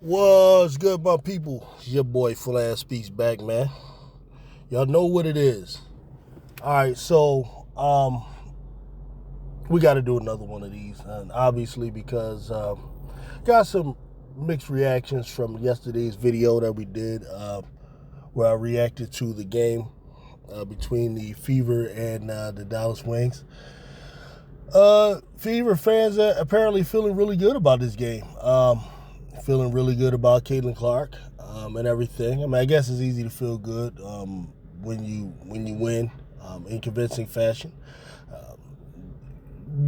What's good, my people? It's your boy Full Ass Speaks back, man. Y'all know what it is. All right, so we got to do another one of these, and obviously because got some mixed reactions from yesterday's video that we did, where I reacted to the game between the Fever and the Dallas Wings. Fever fans are apparently feeling really good about this game. Feeling really good about Caitlin Clark and everything. I mean, I guess it's easy to feel good when you win in convincing fashion.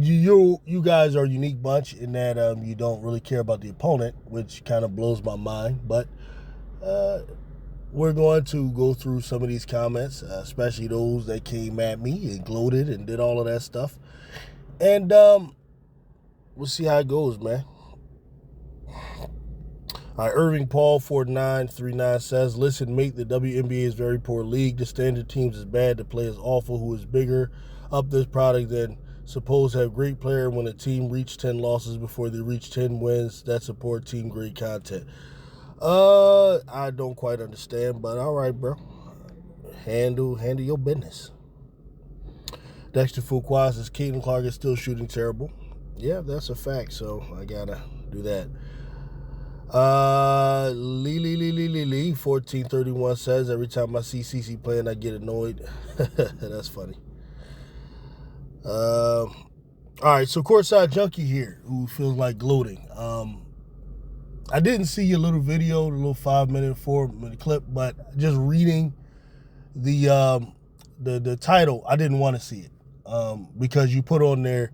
You guys are a unique bunch in that you don't really care about the opponent, which kind of blows my mind. But we're going to go through some of these comments, especially those that came at me and gloated and did all of that stuff. And we'll see how it goes, man. All right, Irving Paul 4939 says, listen, mate, the WNBA is a very poor league. The standard teams is bad. The play is awful. Who is bigger up this product than supposed to have great player when a team reach 10 losses before they reach 10 wins? That support team great content. I don't quite understand, but all right, bro. Handle your business. Dexter Fuqua says, Caitlin Clark is still shooting terrible. Yeah, that's a fact, so I gotta do that. Lee 1431 says, every time I see CC playing, I get annoyed. That's funny. All right, so Courtside Junkie here, who feels like gloating. I didn't see your little video, the little 4-minute clip, but just reading the title, I didn't want to see it because you put on there.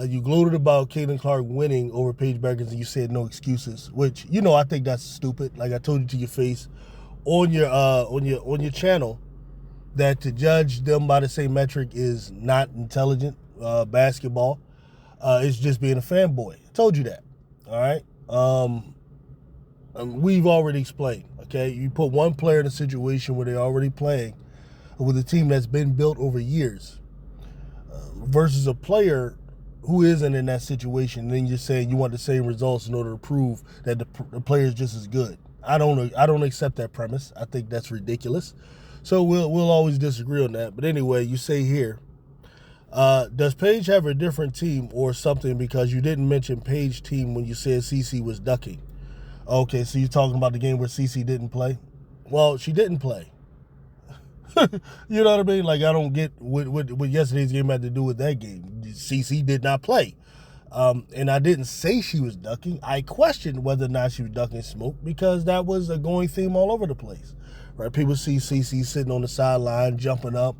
You gloated about Caitlin Clark winning over Paige Bueckers, and you said no excuses, which I think that's stupid. Like I told you to your face on your channel that to judge them by the same metric is not intelligent basketball. It's just being a fanboy. I told you that. All right. We've already explained. Okay, you put one player in a situation where they're already playing with a team that's been built over years versus a player who isn't in that situation, and then you're saying you want the same results in order to prove that the player is just as good. I don't accept that premise. I think that's ridiculous. So we'll always disagree on that. But anyway, you say here, does Paige have a different team or something? Because you didn't mention Paige team when you said CC was ducking. Okay, so you're talking about the game where CC didn't play? Well, she didn't play. You know what I mean? Like, I don't get what yesterday's game had to do with that game. CC did not play. And I didn't say she was ducking. I questioned whether or not she was ducking smoke because that was a going theme all over the place. Right? People see CC sitting on the sideline, jumping up,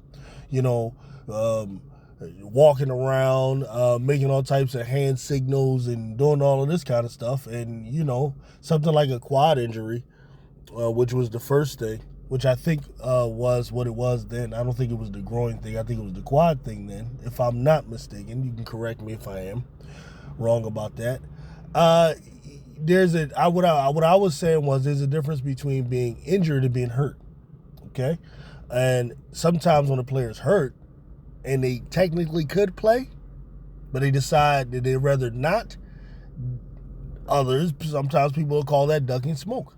walking around, making all types of hand signals and doing all of this kind of stuff. And, something like a quad injury, which was the first thing, which I think was what it was then. I don't think it was the groin thing. I think it was the quad thing then, if I'm not mistaken. You can correct me if I am wrong about that. What I was saying was there's a difference between being injured and being hurt, okay? And sometimes when a player's hurt and they technically could play, but they decide that they'd rather not, sometimes people will call that ducking smoke.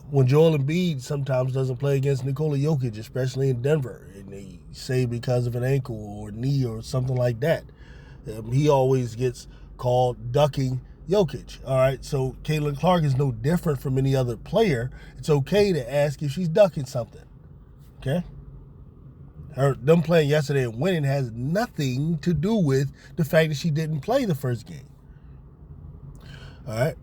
When Joel Embiid sometimes doesn't play against Nikola Jokic, especially in Denver, and they say because of an ankle or knee or something like that, he always gets called ducking Jokic. All right, so Caitlin Clark is no different from any other player. It's okay to ask if she's ducking something. Okay? Them playing yesterday and winning has nothing to do with the fact that she didn't play the first game. All right.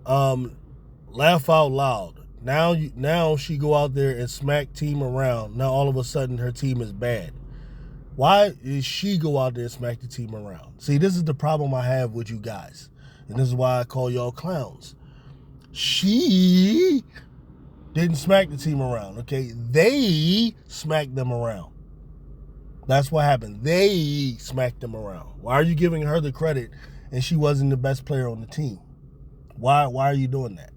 Laugh out loud. Now she go out there and smack team around. Now all of a sudden her team is bad. Why did she go out there and smack the team around? See, this is the problem I have with you guys. And this is why I call y'all clowns. She didn't smack the team around, okay? They smacked them around. That's what happened. They smacked them around. Why are you giving her the credit and she wasn't the best player on the team? Why are you doing that?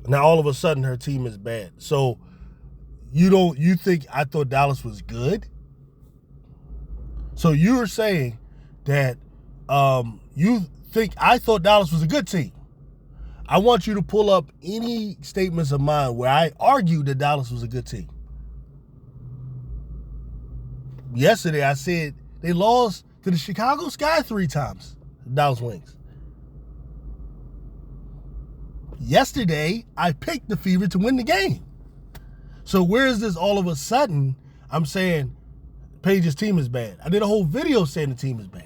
Now all of a sudden her team is bad. So you think I thought Dallas was good? So you're saying that you think I thought Dallas was a good team. I want you to pull up any statements of mine where I argued that Dallas was a good team. Yesterday, I said they lost to the Chicago Sky 3 times, Dallas Wings. Yesterday, I picked the Fever to win the game. So where is this all of a sudden I'm saying Page's team is bad? I did a whole video saying the team is bad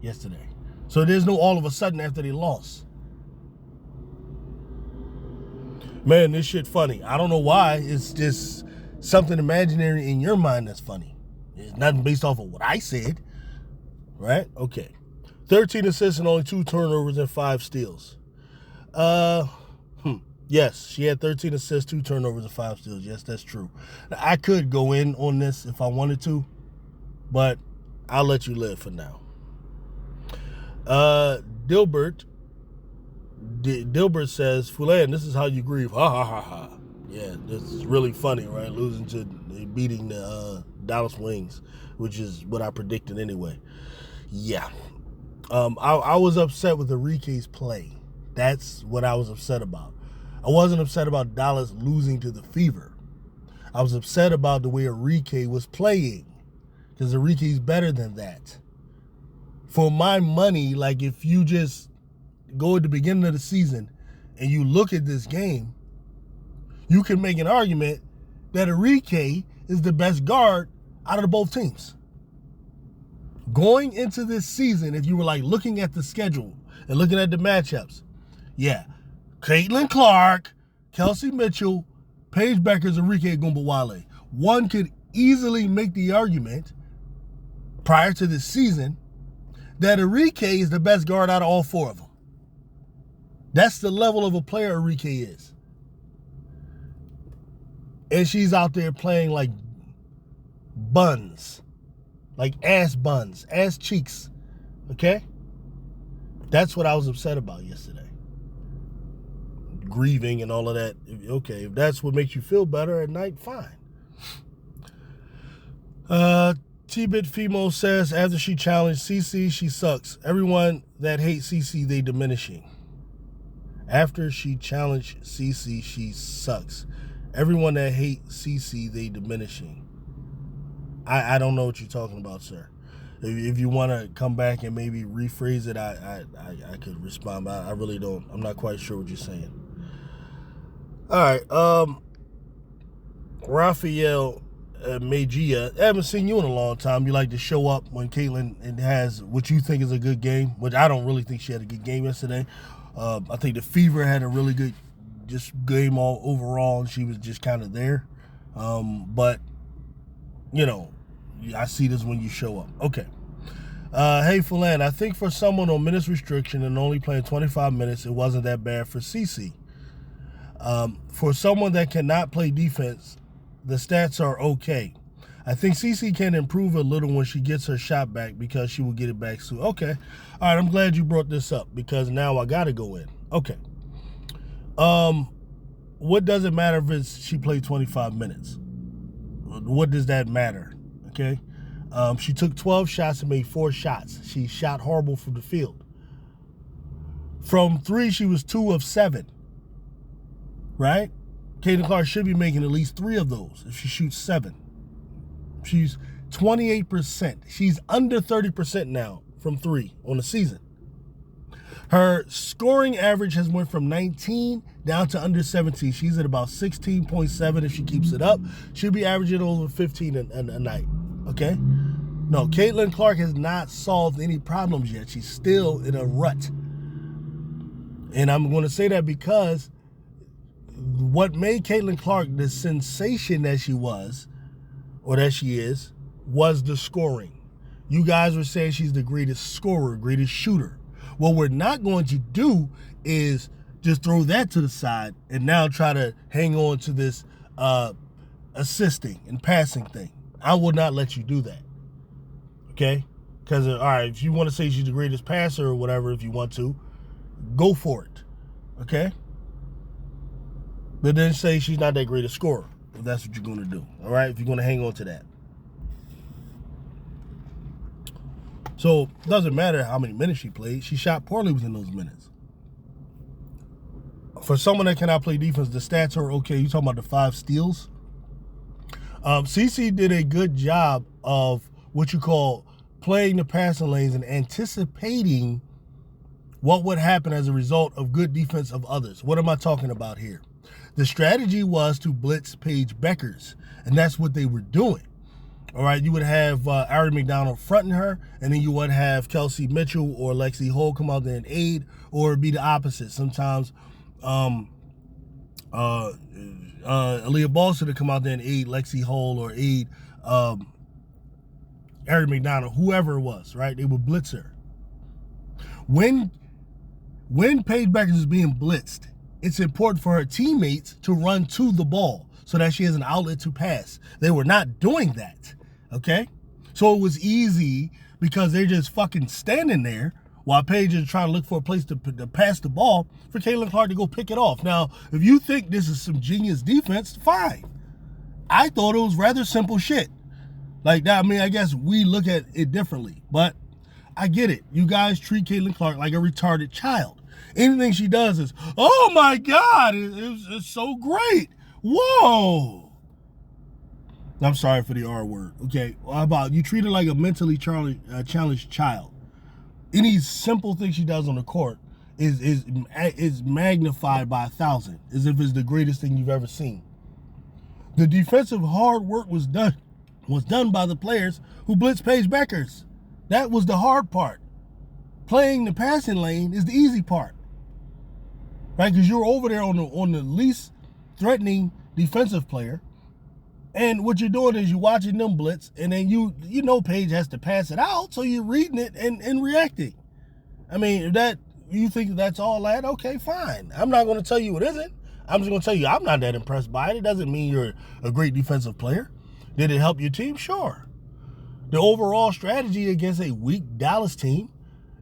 yesterday. So there's no all of a sudden after they lost. Man, this shit funny. I don't know why. It's just something imaginary in your mind that's funny. It's nothing based off of what I said. Right? Okay. 13 assists and only 2 turnovers and 5 steals. Yes, she had 13 assists, 2 turnovers, and 5 steals. Yes, that's true. Now, I could go in on this if I wanted to, but I'll let you live for now. Dilbert says, Fulan, this is how you grieve. Ha ha ha ha. Yeah, this is really funny, right? Beating the Dallas Wings, which is what I predicted anyway. Yeah. I was upset with Arike's play. That's what I was upset about. I wasn't upset about Dallas losing to the Fever. I was upset about the way Arike was playing, because Arike's better than that. For my money, like if you just go at the beginning of the season and you look at this game, you can make an argument that Arike is the best guard out of the both teams. Going into this season, if you were like looking at the schedule and looking at the matchups, yeah, Caitlin Clark, Kelsey Mitchell, Paige Beckers, Arike Gumbawale. One could easily make the argument prior to this season that Arike is the best guard out of all 4 of them. That's the level of a player Arike is. And she's out there playing like buns, like ass buns, ass cheeks, okay? That's what I was upset about yesterday. Grieving and all of that. Okay, if that's what makes you feel better at night, fine. T-Bit Fimo says, after she challenged CC, she sucks. Everyone that hates CC, they diminishing. After she challenged CC, she sucks. Everyone that hates CC, they diminishing. I don't know what you're talking about, sir. If you want to come back and maybe rephrase it, I could respond, but I really don't. I'm not quite sure what you're saying. All right, Raphael Mejia, I haven't seen you in a long time. You like to show up when Caitlin has what you think is a good game, which I don't really think she had a good game yesterday. I think the Fever had a really good just game all overall, and she was just kind of there. But, you know, I see this when you show up. Okay. Hey, Fulan, I think for someone on minutes restriction and only playing 25 minutes, it wasn't that bad for CC. For someone that cannot play defense, the stats are okay. I think CC can improve a little when she gets her shot back because she will get it back soon. Okay. All right, I'm glad you brought this up because now I got to go in. Okay. What does it matter if she played 25 minutes? What does that matter? Okay. She took 12 shots and made 4 shots. She shot horrible from the field. From 3, she was 2 of 7. Right? Caitlin Clark should be making at least 3 of those if she shoots 7. She's 28%. She's under 30% now from 3 on the season. Her scoring average has went from 19 down to under 17. She's at about 16.7 if she keeps it up. She'll be averaging over 15 a night. Okay? No, Caitlin Clark has not solved any problems yet. She's still in a rut. And I'm going to say that because what made Caitlin Clark the sensation that she was, or that she is, was the scoring. You guys were saying she's the greatest scorer, greatest shooter. What we're not going to do is just throw that to the side and now try to hang on to this assisting and passing thing. I will not let you do that. Okay? Because, all right, if you want to say she's the greatest passer or whatever, if you want to, go for it. Okay? But then say she's not that great a scorer, if that's what you're going to do. All right? If you're going to hang on to that. So it doesn't matter how many minutes she played. She shot poorly within those minutes. for someone that cannot play defense, the stats are okay. You talking about the 5 steals? CC did a good job of what you call playing the passing lanes and anticipating what would happen as a result of good defense of others. What am I talking about here? The strategy was to blitz Paige Beckers, and that's what they were doing. All right, you would have Ari McDonald fronting her, and then you would have Kelsey Mitchell or Lexi Hull come out there and aid, or it'd be the opposite. Sometimes Aaliyah Balser to come out there and aid Lexi Hull or aid Ari McDonald, whoever it was, right? They would blitz her. When Paige Beckers is being blitzed, it's important for her teammates to run to the ball so that she has an outlet to pass. They were not doing that, okay? So it was easy because they're just fucking standing there while Paige is trying to look for a place to pass the ball for Caitlin Clark to go pick it off. Now, if you think this is some genius defense, fine. I thought it was rather simple shit. Like that, I mean, I guess we look at it differently, but I get it. You guys treat Caitlin Clark like a retarded child. Anything she does is, oh my God, it's so great. Whoa. I'm sorry for the R word. Okay, how about you treat her like a mentally challenged child? Any simple thing she does on the court is magnified by 1,000, as if it's the greatest thing you've ever seen. The defensive hard work was done by the players who blitzed Paige Beckers. That was the hard part. Playing the passing lane is the easy part, right? Because you're over there on the least threatening defensive player, and what you're doing is you're watching them blitz, and then you know Paige has to pass it out, so you're reading it and reacting. I mean, if that you think that's all that, okay, fine. I'm not going to tell you it isn't. I'm just going to tell you I'm not that impressed by it. It doesn't mean you're a great defensive player. Did it help your team? Sure. The overall strategy against a weak Dallas team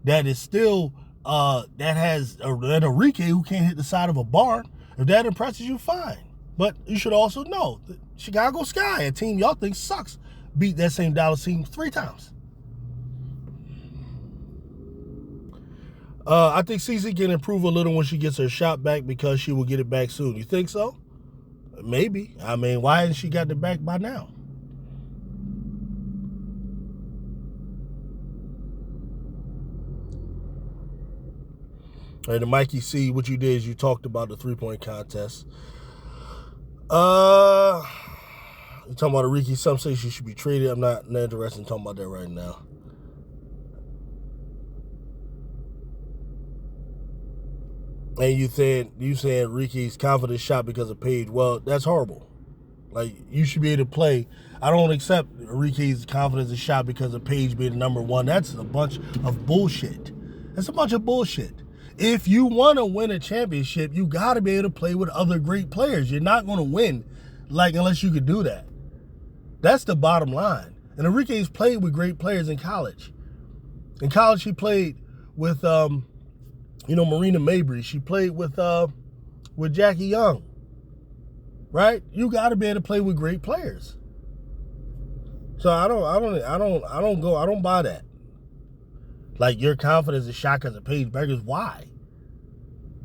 that is still that has an Arike who can't hit the side of a barn, if that impresses you, fine. But you should also know that Chicago Sky, a team y'all think sucks, beat that same Dallas team 3 times. I think CeCe can improve a little when she gets her shot back because she will get it back soon. You think so? Maybe. I mean, why hasn't she got it back by now? All right, the Mikey C, what you did is you talked about the 3-point contest. You're talking about Arike. Some say she should be traded. I'm not interested in talking about that right now. And you saying Arike's confidence shot because of Paige. Well, that's horrible. Like, you should be able to play. I don't accept Arike's confidence is shot because of Paige being the number 1. That's a bunch of bullshit. That's a bunch of bullshit. If you want to win a championship, you got to be able to play with other great players. You're not going to win, unless you could do that. That's the bottom line. And Arike's played with great players in college. In college, she played with, Marina Mabry. She played with Jackie Young. Right? You got to be able to play with great players. So I don't buy that. Like, your confidence is shot because of Paige Beckers. Why?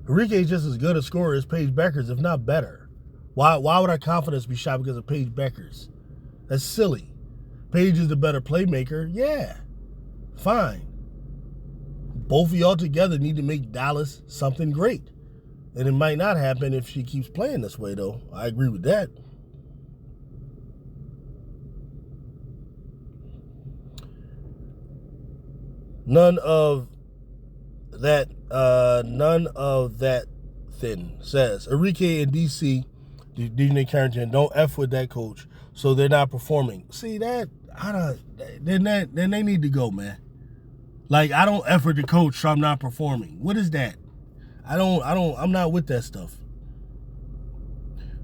Arike is just as good a scorer as Paige Beckers, if not better. Why would our confidence be shot because of Paige Beckers? That's silly. Paige is the better playmaker. Yeah. Fine. Both of y'all together need to make Dallas something great. And it might not happen if she keeps playing this way, though. I agree with that. None of that thing says Arike and DC, DJ Carrington, don't F with that coach, so they're not performing. See that? Then they need to go, man. Like, I don't F with the coach, so I'm not performing. What is that? I'm not with that stuff.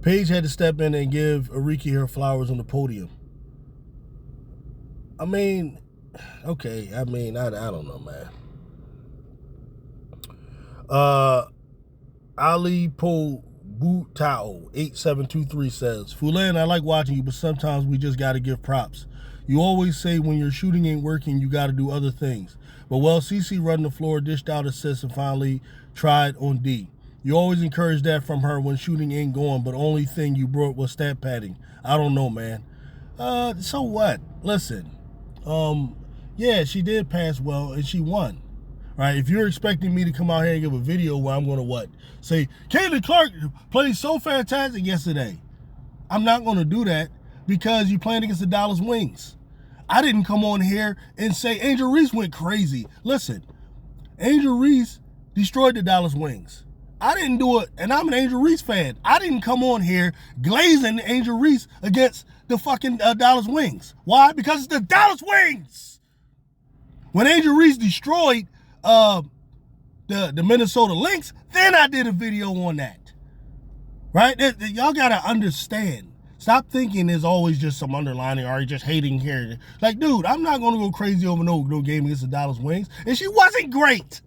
Paige had to step in and give Arike her flowers on the podium. I mean, okay, I don't know, man. Ali Po Butao 8723 says, Fulan, I like watching you, but sometimes we just got to give props. You always say when your shooting ain't working, you got to do other things. But CeCe running the floor, dished out assists, and finally tried on D. You always encourage that from her when shooting ain't going, but only thing you brought was stat padding. I don't know, man. So what? Listen, yeah, she did pass well and she won. Right? If you're expecting me to come out here and give a video where I'm going to what? Say, Caitlin Clark played so fantastic yesterday. I'm not going to do that because you playing against the Dallas Wings. I didn't come on here and say Angel Reese went crazy. Listen, Angel Reese destroyed the Dallas Wings. I didn't do it, and I'm an Angel Reese fan. I didn't come on here glazing Angel Reese against the fucking Dallas Wings. Why? Because it's the Dallas Wings. When Angel Reese destroyed the Minnesota Lynx, then I did a video on that. Right? Y'all gotta understand. Stop thinking there's always just some underlining or just hating here. Like, dude, I'm not gonna go crazy over no game against the Dallas Wings. And she wasn't great.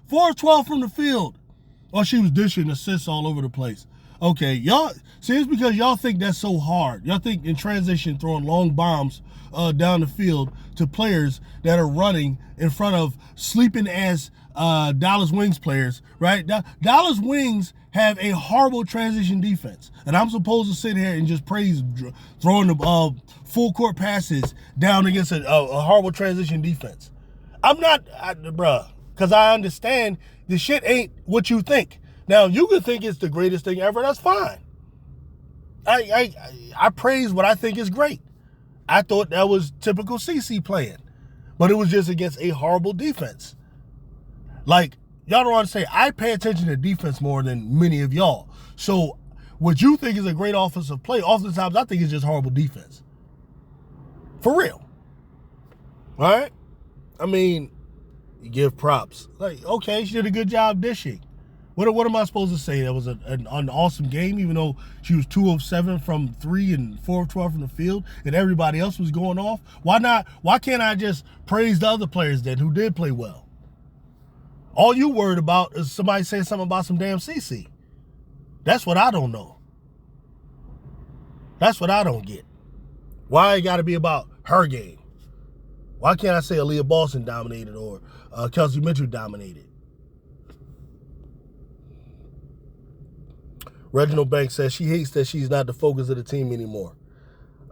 4 of 12 from the field. Or she was dishing assists all over the place. Okay, y'all, see, it's because y'all think that's so hard. Y'all think in transition throwing long bombs down the field to players that are running in front of sleeping ass Dallas Wings players, right? Dallas Wings have a horrible transition defense. And I'm supposed to sit here and just praise throwing the full court passes down against a horrible transition defense. I'm not, bruh, because I understand the shit ain't what you think. Now, you could think it's the greatest thing ever. That's fine. I praise what I think is great. I thought that was typical CC playing. But it was just against a horrible defense. Like, y'all don't understand. I pay attention to defense more than many of y'all. So, what you think is a great offensive play, oftentimes I think it's just horrible defense. For real. All right? I mean, you give props. Like, okay, she did a good job dishing. What am I supposed to say? That was an awesome game, even though she was 2 of 7 from 3 and 4 of 12 from the field, and everybody else was going off. Why not? Why can't I just praise the other players then who did play well? All you worried about is somebody saying something about some damn CC. That's what I don't know. That's what I don't get. Why it got to be about her game? Why can't I say Aaliyah Boston dominated or Kelsey Mitchell dominated? Reginald Banks says she hates that she's not the focus of the team anymore.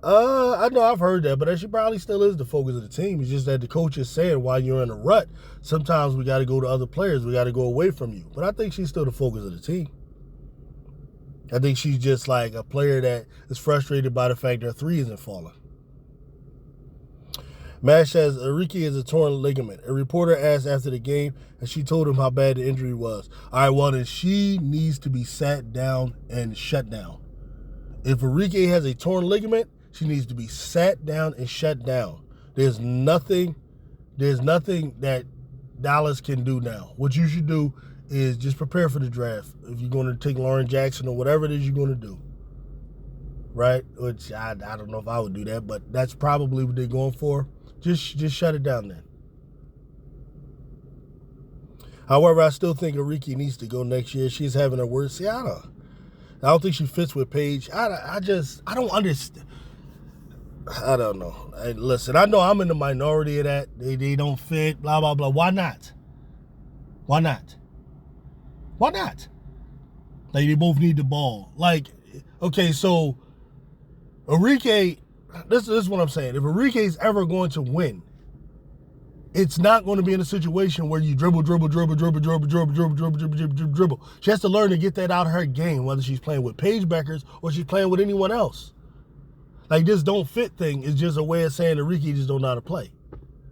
I know I've heard that, but she probably still is the focus of the team. It's just that the coach is saying while you're in a rut, sometimes we got to go to other players. We got to go away from you. But I think she's still the focus of the team. I think she's just like a player that is frustrated by the fact that her 3 isn't falling. Mash says, Arike is a torn ligament. A reporter asked after the game, and she told him how bad the injury was. All right, well, then she needs to be sat down and shut down. If Arike has a torn ligament, she needs to be sat down and shut down. There's nothing that Dallas can do now. What you should do is just prepare for the draft. If you're going to take Lauren Jackson or whatever it is you're going to do. Right? Which I don't know if I would do that, but that's probably what they're going for. Just shut it down then. However, I still think Arike needs to go next year. She's having her worst. See, I don't think she fits with Paige. I don't understand. I don't know. Listen, I know I'm in the minority of that. They don't fit, blah, blah, blah. Why not? Why not? Why not? Like, they both need the ball. Like, okay, so Arike, this is what I'm saying. If Arike is ever going to win, it's not going to be in a situation where you dribble. She has to learn to get that out of her game, whether she's playing with Paige Beckers or she's playing with anyone else. Like, this don't fit thing is just a way of saying Arike just don't know how to play.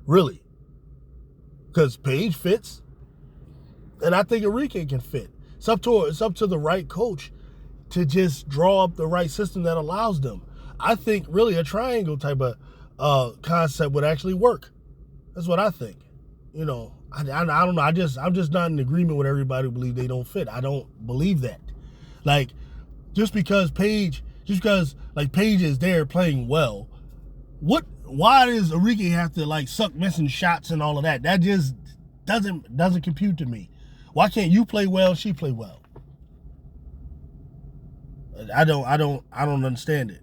Really. Because Paige fits, and I think Arike can fit. It's up to the right coach to just draw up the right system that allows them. I think really a triangle type of concept would actually work. That's what I think. You know, I don't know. I'm just not in agreement with everybody who believes they don't fit. I don't believe that. Like, just because Paige is there playing well, why does Arike have to like suck missing shots and all of that? That just doesn't compute to me. Why can't you play well and she play well? I don't understand it.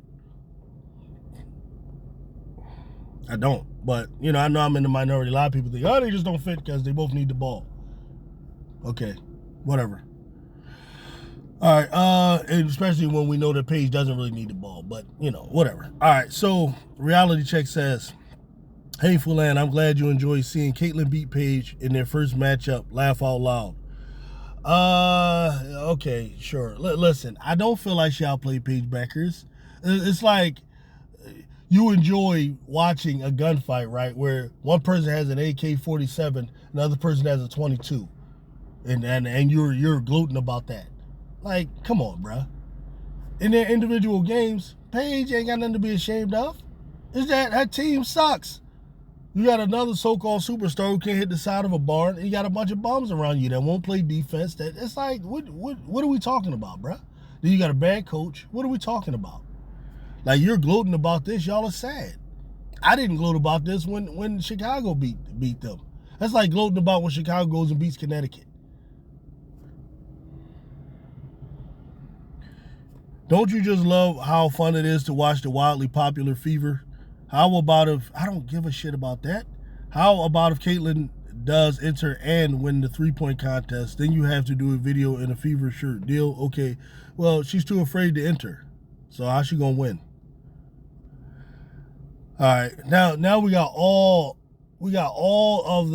I don't. But, you know, I know I'm in the minority. A lot of people think, oh, they just don't fit because they both need the ball. Okay, whatever. All right, and especially when we know that Paige doesn't really need the ball, but whatever. All right, so Reality Check says, "Hey Fulan, I'm glad you enjoyed seeing Caitlyn beat Paige in their first matchup. Laugh out loud." Okay, sure. Listen, I don't feel like she outplayed Paige Beckers. It's like you enjoy watching a gunfight, right? Where one person has an AK-47, another person has a 22, and you're gloating about that. Like, come on, bruh. In their individual games, Paige ain't got nothing to be ashamed of. It's that her team sucks. You got another so-called superstar who can't hit the side of a barn, and you got a bunch of bums around you that won't play defense. That it's like, what are we talking about, bruh? Then you got a bad coach. What are we talking about? Like, you're gloating about this. Y'all are sad. I didn't gloat about this when Chicago beat them. That's like gloating about when Chicago goes and beats Connecticut. Don't you just love how fun it is to watch the wildly popular Fever? How about if, I don't give a shit about that. How about if Caitlyn does enter and win the 3-point contest, then you have to do a video in a Fever shirt. Deal? Okay. Well, she's too afraid to enter. So how's she gonna win? All right. Now we got all of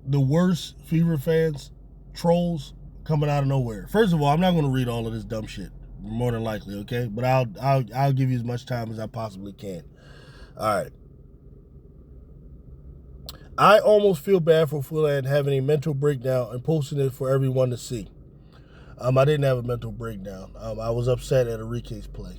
the worst Fever fans, trolls coming out of nowhere. First of all, I'm not gonna read all of this dumb shit. More than likely, okay? But I'll give you as much time as I possibly can. All right. I almost feel bad for Fulan having a mental breakdown and posting it for everyone to see. I didn't have a mental breakdown. I was upset at Arike's play.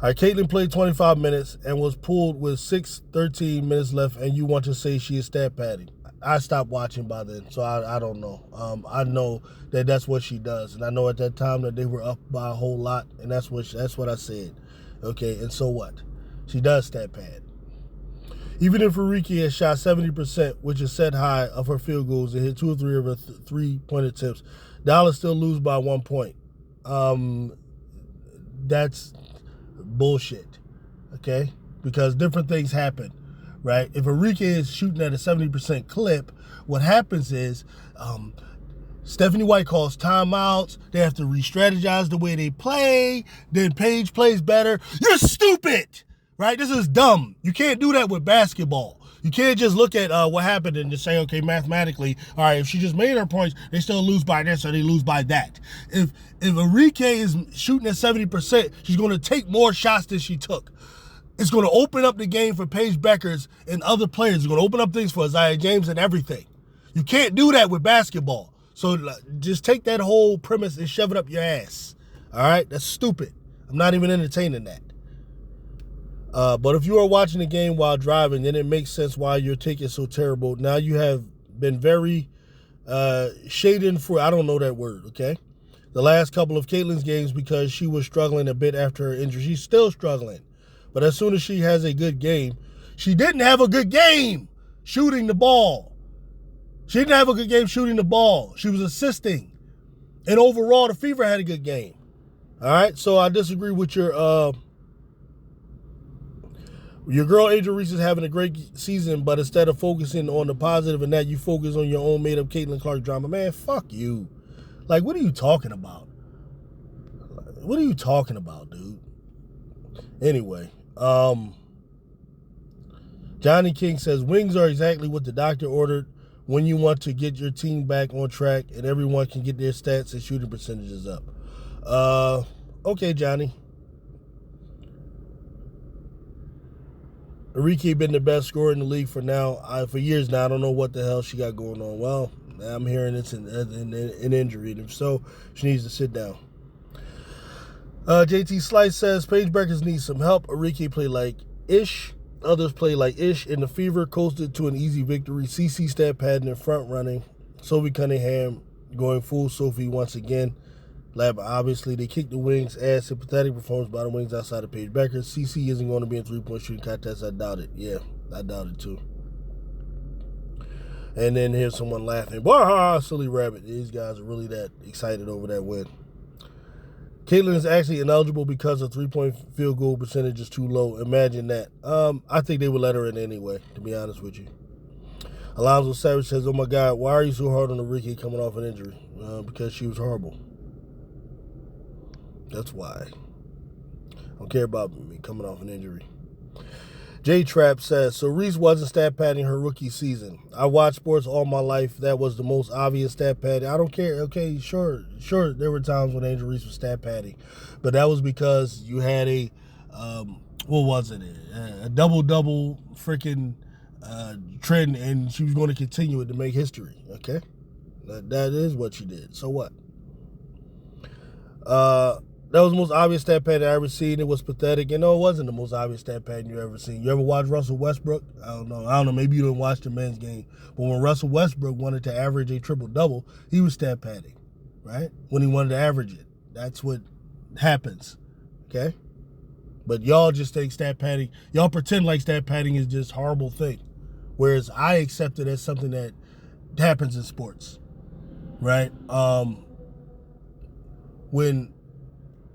All right, Caitlyn played 25 minutes and was pulled with 6:13 minutes left, and you want to say she is stat padding. I stopped watching by then, so I don't know. I know that that's what she does, and I know at that time that they were up by a whole lot, and that's what I said. Okay, and so what? She does stat pad. Even if Arike has shot 70%, which is set high, of her field goals and hit 2 or 3 of her three-point attempts, Dallas still lose by 1 point. That's bullshit, okay? Because different things happen, right? If Arike is shooting at a 70% clip, what happens is Stephanie White calls timeouts. They have to re-strategize the way they play. Then Paige plays better. You're stupid, right? This is dumb. You can't do that with basketball. You can't just look at what happened and just say, okay, mathematically, all right, if she just made her points, they still lose by this or they lose by that. If Arike is shooting at 70%, she's going to take more shots than she took. It's going to open up the game for Paige Beckers and other players. It's going to open up things for Isaiah James and everything. You can't do that with basketball. So just take that whole premise and shove it up your ass. All right? That's stupid. I'm not even entertaining that. But if you are watching the game while driving, then it makes sense why your take is so terrible. Now you have been very shading for, I don't know that word, okay? The last couple of Caitlyn's games because she was struggling a bit after her injury. She's still struggling. But as soon as she has a good game, she didn't have a good game shooting the ball. She didn't have a good game shooting the ball. She was assisting. And overall, the Fever had a good game. All right? So I disagree with your girl Angel Reese is having a great season, but instead of focusing on the positive and that, you focus on your own made-up Caitlyn Clark drama. Man, fuck you. Like, what are you talking about? What are you talking about, dude? Anyway, Johnny King says, wings are exactly what the doctor ordered when you want to get your team back on track and everyone can get their stats and shooting percentages up. Okay, Johnny. Arike been the best scorer in the league for years now. I don't know what the hell she got going on. Well, I'm hearing it's an injury. And if so, she needs to sit down. JT Slice says, Paige Beckers needs some help. Arike play like ish. Others play like ish. And the Fever coasted to an easy victory. CC stat padding in front running. Sophie Cunningham going full Sophie once again. Lab, obviously, they kicked the Wings' ass in pathetic performance by the Wings outside of Paige Beckers. CC isn't going to be in 3-point shooting contest. I doubt it. Yeah, I doubt it too. And then here's someone laughing. Bah, silly rabbit. These guys are really that excited over that win. Caitlyn is actually ineligible because her 3-point field goal percentage is too low. Imagine that. I think they would let her in anyway, to be honest with you. Alonzo Savage says, oh my God, why are you so hard on Arike coming off an injury? Because she was horrible. That's why. I don't care about me coming off an injury. J-Trap says, so Reese wasn't stat padding her rookie season. I watched sports all my life. That was the most obvious stat padding. I don't care. Okay, sure. There were times when Angel Reese was stat padding. But that was because you had a, what was it? A double-double freaking trend, and she was going to continue it to make history. Okay? That is what she did. So what? That was the most obvious stat pattern I ever seen. It was pathetic. And no, it wasn't the most obvious stat pattern you ever seen. You ever watch Russell Westbrook? I don't know. Maybe you didn't watch the men's game. But when Russell Westbrook wanted to average a triple-double, he was stat padding, right? When he wanted to average it. That's what happens, okay? But y'all just take stat padding. Y'all pretend like stat padding is just a horrible thing. Whereas I accept it as something that happens in sports, right? When,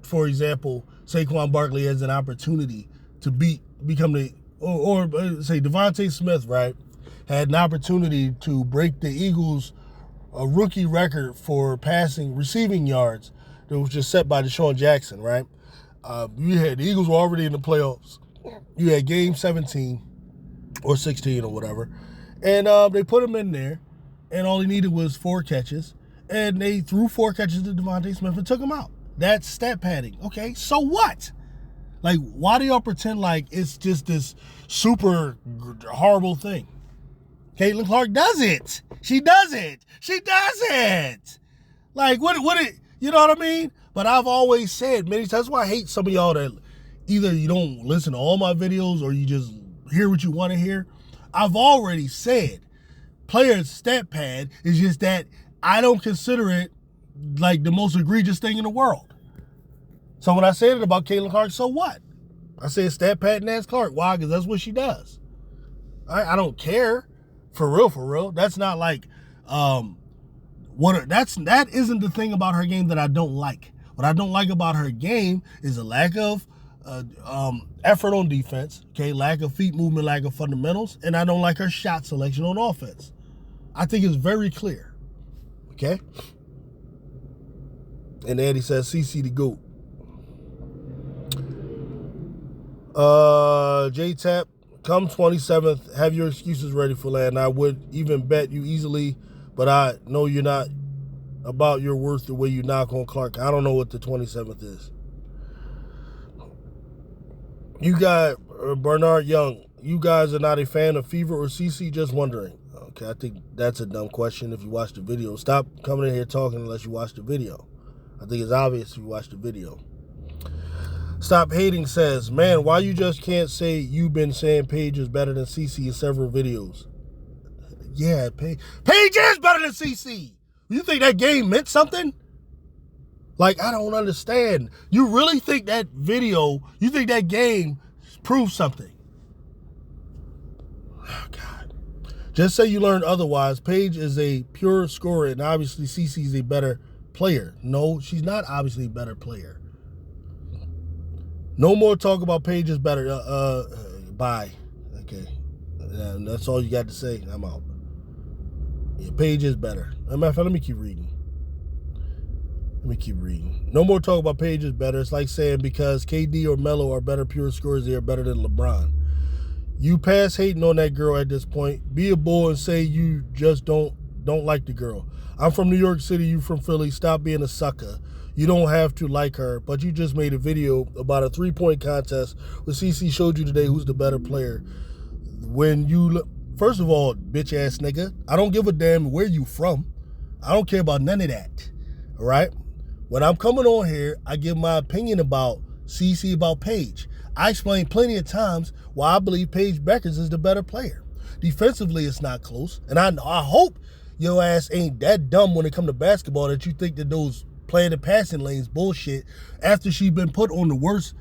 for example, Saquon Barkley has an opportunity to become or say Devontae Smith, right, had an opportunity to break the Eagles' rookie record for receiving yards that was just set by Deshaun Jackson, right? The Eagles were already in the playoffs. You had game 17 or 16 or whatever, and they put him in there, and all he needed was 4 catches, and they threw 4 catches to Devontae Smith and took him out. That's stat padding. Okay, so what? Like, why do y'all pretend like it's just this super horrible thing? Caitlin Clark does it. She does it. Like, you know what I mean? But I've always said many times, that's why I hate some of y'all that either you don't listen to all my videos or you just hear what you want to hear. I've already said players' stat pad is just that I don't consider it like the most egregious thing in the world. So when I said it about Caitlin Clark, so what? I said stat padding as Clark. Why? Because that's what she does. I don't care. For real. That's not like that isn't the thing about her game that I don't like. What I don't like about her game is a lack of effort on defense, okay, lack of feet movement, lack of fundamentals, and I don't like her shot selection on offense. I think it's very clear, okay? And Eddie says, CC the GOAT. J-Tap, come 27th, have your excuses ready for land. I would even bet you easily, but I know you're not about your worth the way you knock on Clark. I don't know what the 27th is. You got Bernard Young. You guys are not a fan of Fever or CC? Just wondering. Okay, I think that's a dumb question if you watch the video. Stop coming in here talking unless you watch the video. I think it's obvious if you watch the video. Stop Hating says, man, why you just can't say you've been saying Paige is better than CC in several videos? Yeah, Paige is better than CC. You think that game meant something? Like, I don't understand. You really think that game proves something? Oh, God. Just say you learned otherwise. Paige is a pure scorer, and obviously CC is a better player. No, she's not obviously a better player. No more talk about Paige is better. Bye. Okay. That's all you got to say. I'm out. Yeah, Paige is better. As a matter of fact, let me keep reading. No more talk about Paige is better. It's like saying because KD or Melo are better pure scorers, they are better than LeBron. You pass hating on that girl at this point. Be a bull and say you just don't like the girl. I'm from New York City, you from Philly. Stop being a sucker. You don't have to like her, but you just made a video about a 3-point contest where CC showed you today who's the better player. First of all, bitch ass nigga, I don't give a damn where you from. I don't care about none of that, all right? When I'm coming on here, I give my opinion about CC, about Paige. I explained plenty of times why I believe Paige Beckers is the better player. Defensively, it's not close, and I hope your ass ain't that dumb when it comes to basketball that you think that those playing the passing lanes bullshit after she's been put on the worst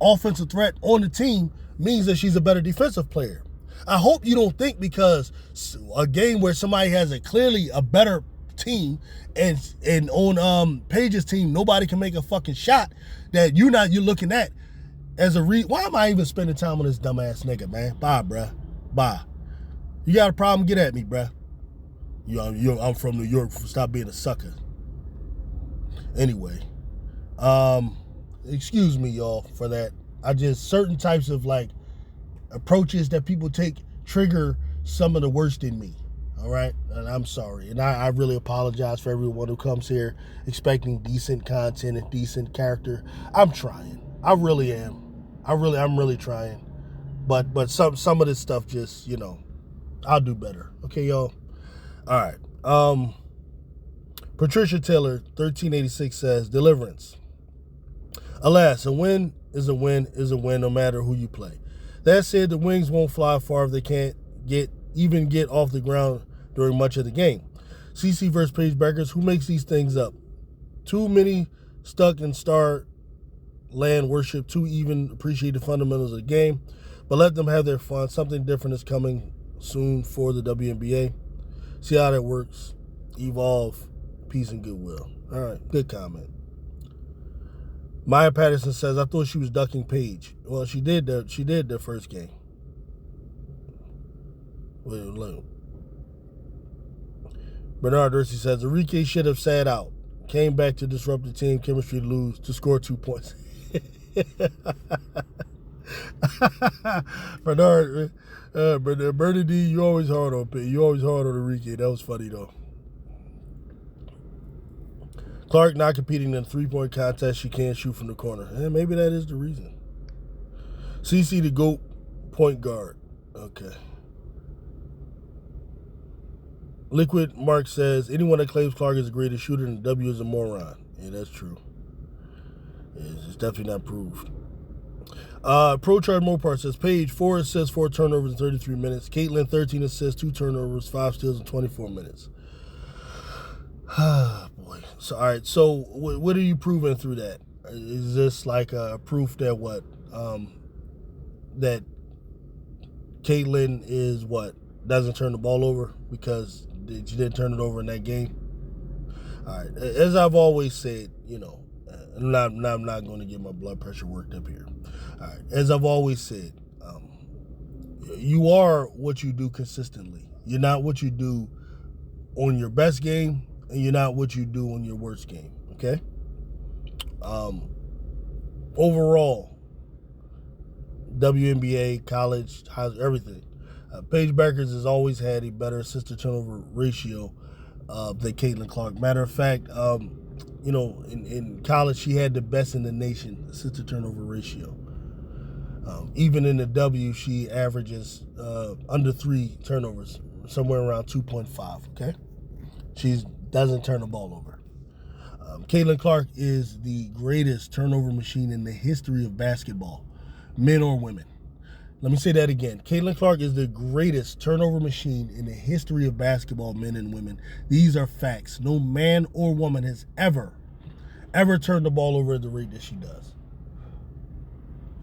offensive threat on the team means that she's a better defensive player. I hope you don't think because a game where somebody has clearly a better team and on Paige's team nobody can make a fucking shot that you're looking at as why am I even spending time on this dumbass nigga, man? Bye, bruh. Bye. You got a problem? Get at me, bruh. I'm from New York. Stop being a sucker. Anyway, Excuse me, y'all, for that. I just, certain types of like approaches that people take trigger some of the worst in me. All right, and I'm sorry, and I really apologize for everyone who comes here expecting decent content and decent character. I'm trying. I really am. I'm really trying. But some of this stuff just, I'll do better. Okay, y'all. All right. Patricia Taylor, 1386 says, Deliverance. Alas, a win is a win is a win no matter who you play. That said, the Wings won't fly far if they can't get off the ground during much of the game. CC versus Paige Beckers, who makes these things up? Too many stuck in star land worship to even appreciate the fundamentals of the game, but let them have their fun. Something different is coming soon for the WNBA. See how that works. Evolve. Peace and goodwill. All right, good comment. Maya Patterson says, I thought she was ducking Paige. Well, she did the first game. Wait. Bernard Ursay says, Arike should have sat out. Came back to disrupt the team chemistry to lose, to score 2 points. Bernard, Bernadine, you always hard on Paige. You always hard on Arike. That was funny, though. Clark not competing in a three-point contest. She can't shoot from the corner. And maybe that is the reason. CC the GOAT point guard. Okay. Liquid Mark says, anyone that claims Clark is the greatest shooter in the W is a moron. Yeah, that's true. It's definitely not proved. ProChart Mopar says, Paige, 4 assists, 4 turnovers in 33 minutes. Caitlin, 13 assists, 2 turnovers, 5 steals in 24 minutes. Ah, boy. So, all right. So, what are you proving through that? Is this like a proof that that Caitlin is doesn't turn the ball over because she didn't turn it over in that game? All right. As I've always said, I'm not going to get my blood pressure worked up here. All right. As I've always said, you are what you do consistently. You're not what you do on your best game, and you're not what you do on your worst game, okay? Overall, WNBA, college, everything. Paige Beckers has always had a better assist-to-turnover ratio than Caitlin Clark. Matter of fact, in college, she had the best in the nation assist-to-turnover ratio. Even in the W, she averages under 3 turnovers, somewhere around 2.5, okay? She doesn't turn the ball over. Caitlin Clark is the greatest turnover machine in the history of basketball, men or women. Let me say that again. Caitlin Clark is the greatest turnover machine in the history of basketball, men and women. These are facts. No man or woman has ever turned the ball over at the rate that she does.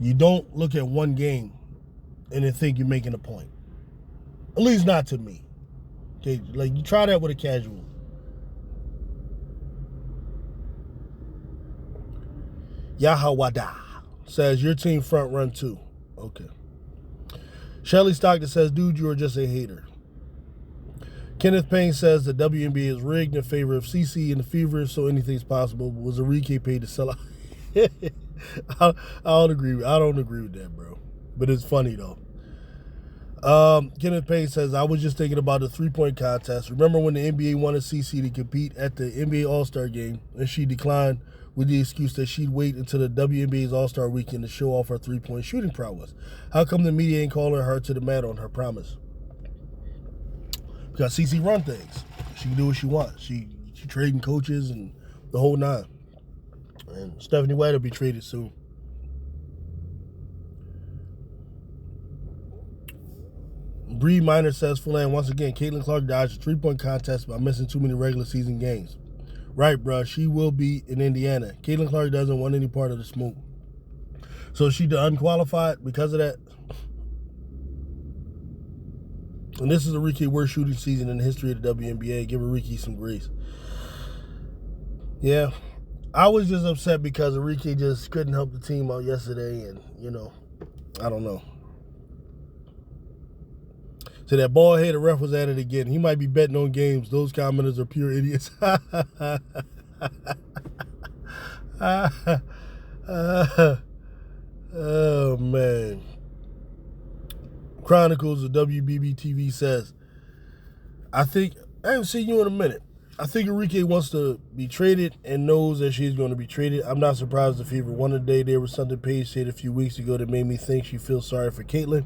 You don't look at one game and then think you're making a point. At least not to me. Okay, like you try that with a casual. Yahawada says, your team front run too. Okay. Shelly Stockton says, dude, you are just a hater. Kenneth Payne says the WNBA is rigged in favor of CC and the Fevers, so anything's possible. Was Arike paid to sell out? I don't agree with that, bro. But it's funny, though. Kenneth Payne says, I was just thinking about the three-point contest. Remember when the NBA wanted CC to compete at the NBA All-Star game, and she declined with the excuse that she'd wait until the WNBA's All-Star weekend to show off her three-point shooting prowess? How come the media ain't calling her to the mat on her promise? Because CC run things. She can do what she wants. She trading coaches and the whole nine. And Stephanie White will be traded soon. Bree Minor says, Fulan, once again, Caitlin Clark dodged a three-point contest by missing too many regular season games. Right, bro. She will be in Indiana. Caitlin Clark doesn't want any part of the smoke. So is she the unqualified because of that? And this is Arike's worst shooting season in the history of the WNBA. Give Arike some grace. Yeah. I was just upset because Arike just couldn't help the team out yesterday. And, I don't know. So that bald-headed ref was at it again. He might be betting on games. Those commenters are pure idiots. Oh, man. Chronicles of WBB TV says, I haven't seen you in a minute. I think Arike wants to be traded and knows that she's going to be traded. I'm not surprised the Fever won today. There was something Paige said a few weeks ago that made me think she feels sorry for Caitlyn.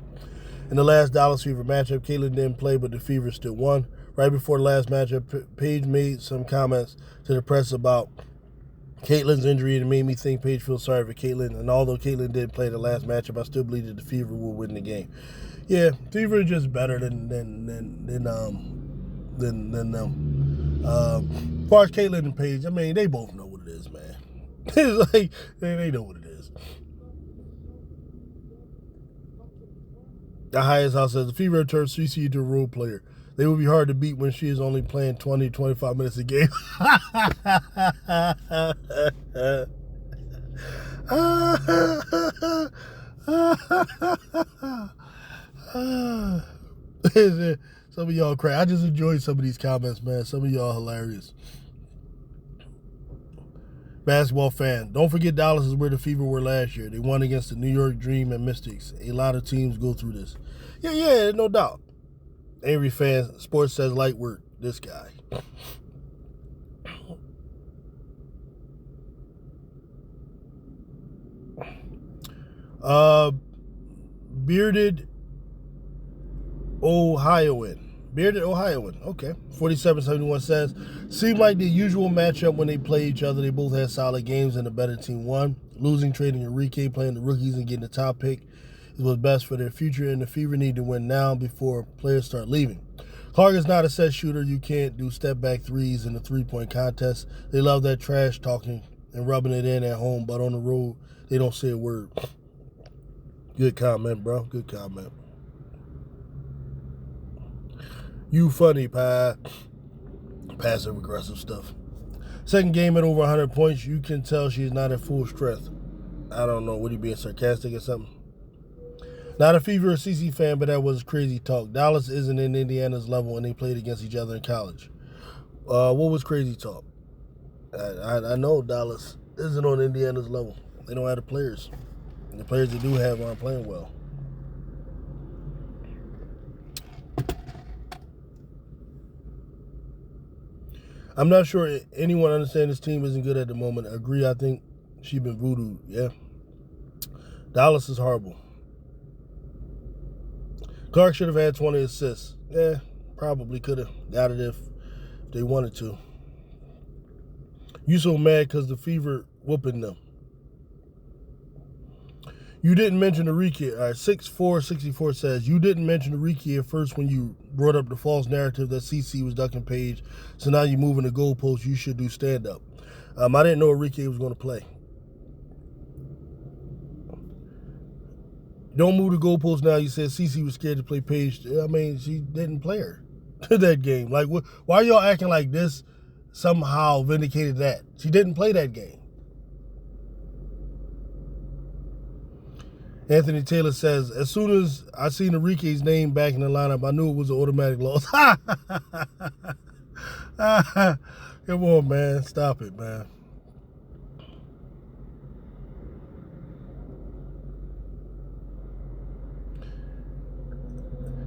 In the last Dallas Fever matchup, Caitlyn didn't play, but the Fever still won. Right before the last matchup, Paige made some comments to the press about Caitlyn's injury, and it made me think Paige feels sorry for Caitlyn. And although Caitlyn didn't play the last matchup, I still believe that the Fever will win the game. Yeah, Fever is just better than them. As far as Caitlyn and Paige, I mean, they both know what it is, man. It's like they know what it is. The highest house says the Fever turns CC into a role player. They will be hard to beat when she is only playing 20, 25 minutes a game. Some of y'all cry. I just enjoy some of these comments, man. Some of y'all hilarious. Basketball fan. Don't forget Dallas is where the Fever were last year. They won against the New York Dream and Mystics. A lot of teams go through this. Yeah, no doubt. Avery fan, sports says light work. This guy. Bearded Ohioan. Okay. 4771 says, seemed like the usual matchup when they play each other. They both had solid games and the better team won. Losing, trading Arike, playing the rookies and getting the top pick is what's best for their future, and the Fever need to win now before players start leaving. Clark is not a set shooter. You can't do step-back threes in the three-point contest. They love that trash talking and rubbing it in at home, but on the road, they don't say a word. Good comment, bro. Good comment. You funny, pie. Passive-aggressive stuff. Second game at over 100 points. You can tell she's not at full strength. I don't know. What, are you being sarcastic or something? Not a Fever or CC fan, but that was crazy talk. Dallas isn't in Indiana's level, and they played against each other in college. What was crazy talk? I know Dallas isn't on Indiana's level. They don't have the players. And the players they do have aren't playing well. I'm not sure anyone understands this team isn't good at the moment. I agree. I think she's been voodooed. Yeah. Dallas is horrible. Clark should have had 20 assists. Yeah, probably could have got it if they wanted to. You so mad because the Fever whooping them. You didn't mention Arike. All right, 6464 says, you didn't mention Arike at first when you brought up the false narrative that CC was ducking Paige. So now you're moving the goalpost. You should do stand-up. I didn't know Arike was going to play. Don't move the goalpost now. You said CC was scared to play Paige. I mean, she didn't play her to that game. Like, why are y'all acting like this somehow vindicated that? She didn't play that game. Anthony Taylor says, as soon as I seen Arike's name back in the lineup, I knew it was an automatic loss. Come on, man. Stop it, man.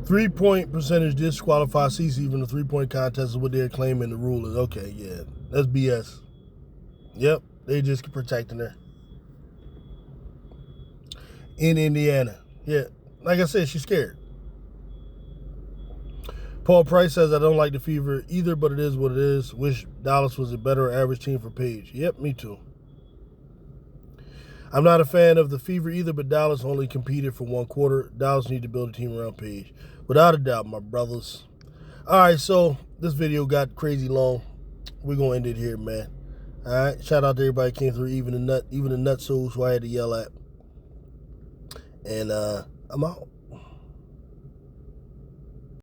Three-point percentage disqualify CC from the three-point contest is what they're claiming the rule is. Okay, yeah. That's BS. Yep, they just protecting her. In Indiana. Yeah, like I said, she's scared. Paul Price says, I don't like the Fever either, but it is what it is. Wish Dallas was a better average team for Paige. Yep, me too. I'm not a fan of the Fever either, but Dallas only competed for one quarter. Dallas need to build a team around Paige. Without a doubt, my brothers. All right, so this video got crazy long. We're going to end it here, man. All right, shout out to everybody who came through, even the nutsos who I had to yell at. And I'm out.